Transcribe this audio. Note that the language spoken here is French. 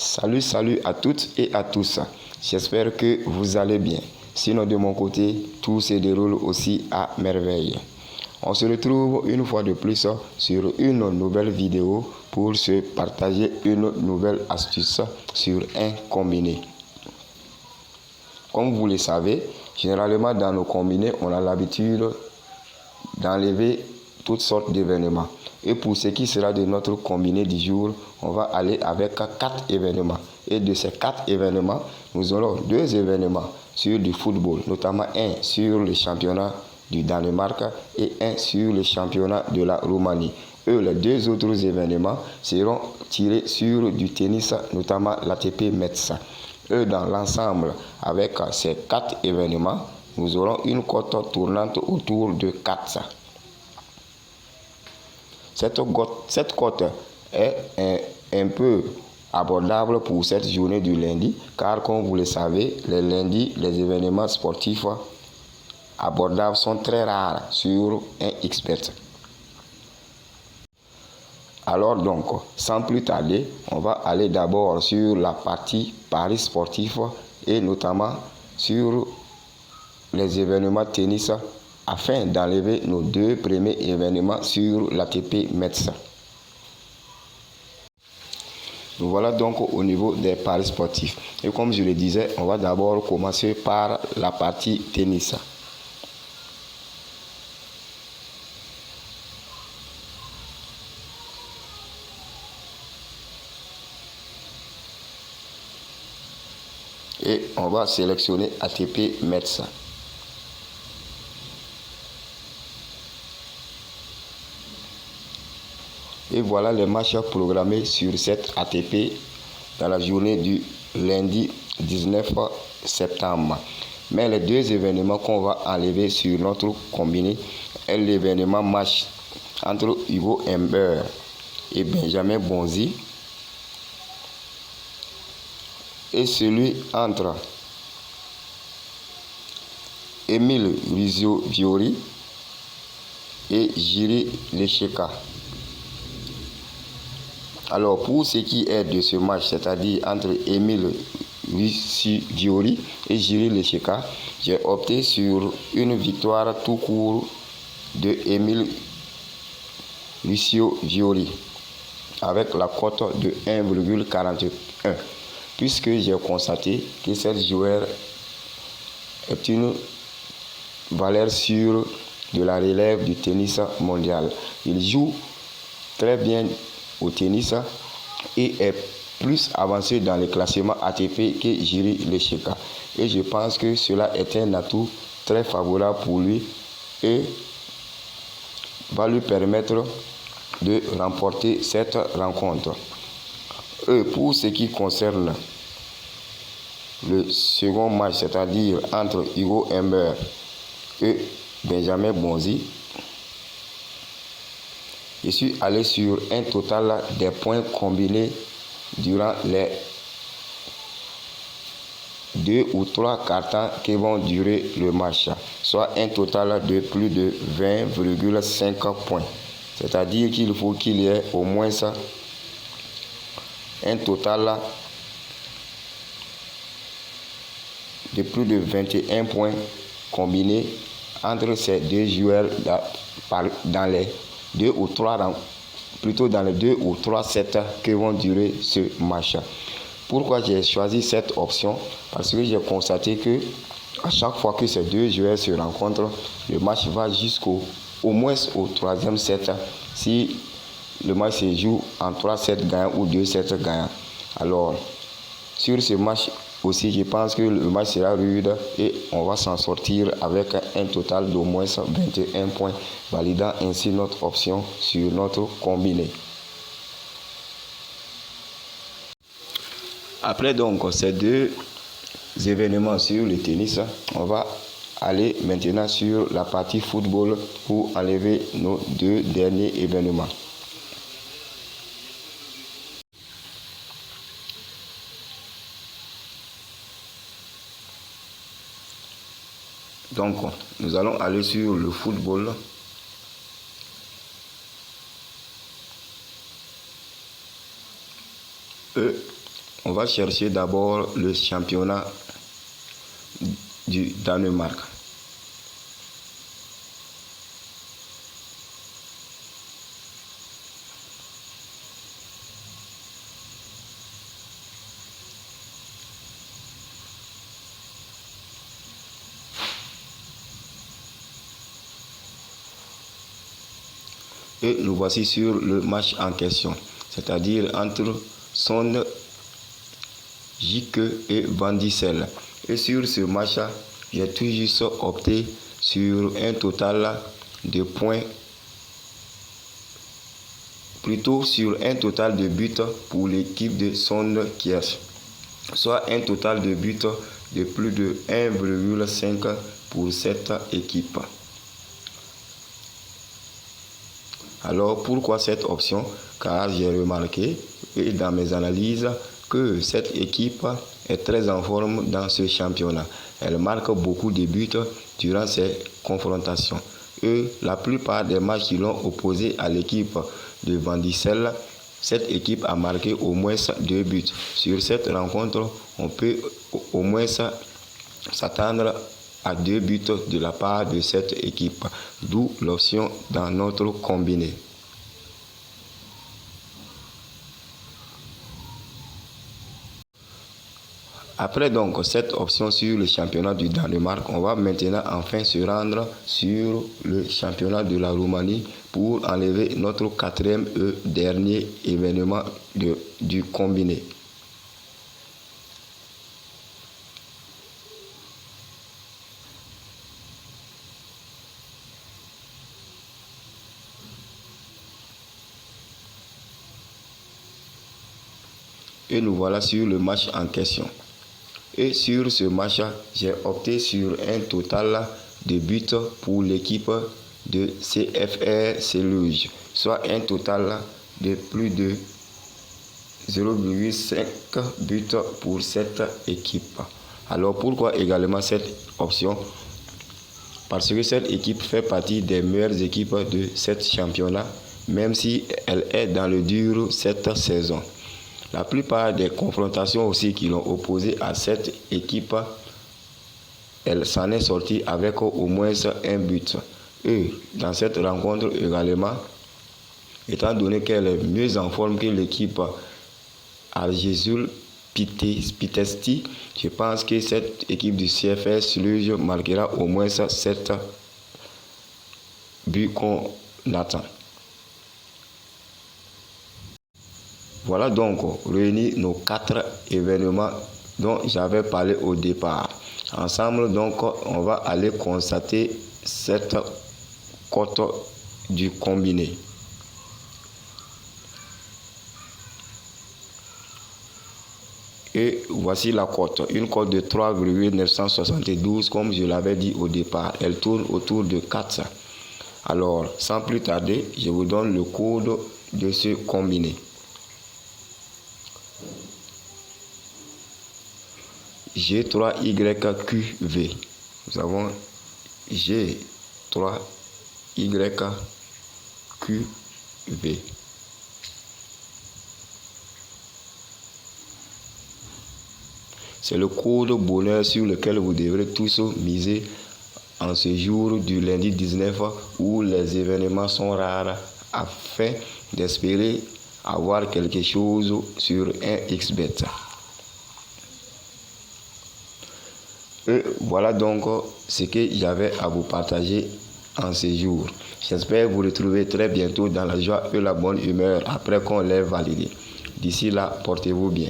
Salut à toutes et à tous. J'espère que vous allez bien. Sinon, de mon côté, tout se déroule aussi à merveille. On se retrouve une fois de plus sur une nouvelle vidéo pour se partager une nouvelle astuce sur un combiné. Comme vous le savez, généralement dans nos combinés, on a l'habitude d'enlever toutes sortes d'événements. Et pour ce qui sera de notre combiné du jour, on va aller avec 4 événements. Et de ces 4 événements, nous aurons 2 événements sur du football, notamment un sur le championnat du Danemark et un sur le championnat de la Roumanie. Les 2 autres événements seront tirés sur du tennis, notamment l'ATP Metz. Dans l'ensemble, avec ces 4 événements, nous aurons une cote tournante autour de 4. Cette cote est un peu abordable pour cette journée du lundi, car comme vous le savez, les lundis, les événements sportifs abordables sont très rares sur un XBet. Alors donc, sans plus tarder, on va aller d'abord sur la partie paris sportif et notamment sur les événements tennis afin d'enlever nos 2 premiers événements sur l'ATP Metz. Nous voilà donc au niveau des paris sportifs. Et comme je le disais, on va d'abord commencer par la partie tennis. Et on va sélectionner ATP Metz. Et voilà les matchs programmés sur cette ATP dans la journée du lundi 19 septembre. Mais les 2 événements qu'on va enlever sur notre combiné est l'événement match entre Hugo Humbert et Benjamin Bonzi et celui entre Émile Rizzo-Viori et Jiří Lešeka. Alors pour ce qui est de ce match, c'est-à-dire entre Émile Rizzo-Viori et Jiří Lešeka, j'ai opté sur une victoire tout court de Émile Rizzo-Viori avec la cote de 1,41, puisque j'ai constaté que cette joueur est une valeur sûre de la relève du tennis mondial. Il joue très bien au tennis et est plus avancé dans le classement ATP que Jiří Lešeka. Et je pense que cela est un atout très favorable pour lui et va lui permettre de remporter cette rencontre. Pour ce qui concerne le second match, c'est-à-dire entre Hugo Humbert et Benjamin Bonzi, je suis allé sur un total des points combinés durant les 2 ou 3 quarts qui vont durer le match, soit un total de plus de 20,5 points. C'est-à-dire qu'il faut qu'il y ait au moins un total de plus de 21 points combinés entre ces 2 joueurs dans les 2 ou 3 plutôt dans les 2 ou 3 sets qui vont durer ce match. Pourquoi j'ai choisi cette option? Parce que j'ai constaté que à chaque fois que ces 2 joueurs se rencontrent, le match va jusqu'au moins au 3e set si le match se joue en 3 sets gagnants ou 2 sets gagnants. Alors, sur ce match aussi, je pense que le match sera rude et on va s'en sortir avec un total d'au moins 21 points, validant ainsi notre option sur notre combiné. Après donc ces 2 événements sur le tennis, on va aller maintenant sur la partie football pour enlever nos 2 derniers événements. Donc, nous allons aller sur le football. on va chercher d'abord le championnat du Danemark. Et nous voici sur le match en question, c'est-à-dire entre Sonde, Jike et Van Dissel. Et sur ce match, j'ai tout juste opté sur un total de points, plutôt sur un total de buts pour l'équipe de Sonde Kiers, soit un total de buts de plus de 1,5 pour cette équipe. Alors pourquoi cette option? Car j'ai remarqué dans mes analyses que cette équipe est très en forme dans ce championnat. Elle marque beaucoup de buts durant ses confrontations. Et la plupart des matchs qui l'ont opposé à l'équipe de Van Dissel, cette équipe a marqué au moins 2 buts. Sur cette rencontre, on peut au moins s'attendre à 2 buts de la part de cette équipe, d'où l'option dans notre combiné. Après donc cette option sur le championnat du Danemark, on va maintenant enfin se rendre sur le championnat de la Roumanie pour enlever notre quatrième et dernier événement du combiné. Et nous voilà sur le match en question. Et sur ce match, j'ai opté sur un total de buts pour l'équipe de CFR Seluge, soit un total de plus de 0,5 buts pour cette équipe. Alors pourquoi également cette option? Parce que cette équipe fait partie des meilleures équipes de cette championnat, même si elle est dans le dur cette saison. La plupart des confrontations aussi qui l'ont opposé à cette équipe, elle s'en est sortie avec au moins un but. Et dans cette rencontre également, étant donné qu'elle est mieux en forme que l'équipe Argesul Pitesti, je pense que cette équipe du CFR Sluge marquera au moins 7 buts qu'on attend. Voilà donc réunis nos 4 événements dont j'avais parlé au départ. Ensemble, donc, on va aller constater cette cote du combiné. Et voici la cote. Une cote de 3,972 comme je l'avais dit au départ. Elle tourne autour de 4. Alors, sans plus tarder, je vous donne le code de ce combiné. G3YQV. Nous avons G3YQV. C'est le code bonheur sur lequel vous devrez tous miser en ce jour du lundi 19 où les événements sont rares afin d'espérer avoir quelque chose sur un XBet. Et voilà donc ce que j'avais à vous partager en ce jour. J'espère vous retrouver très bientôt dans la joie et la bonne humeur après qu'on l'ait validé. D'ici là, portez-vous bien.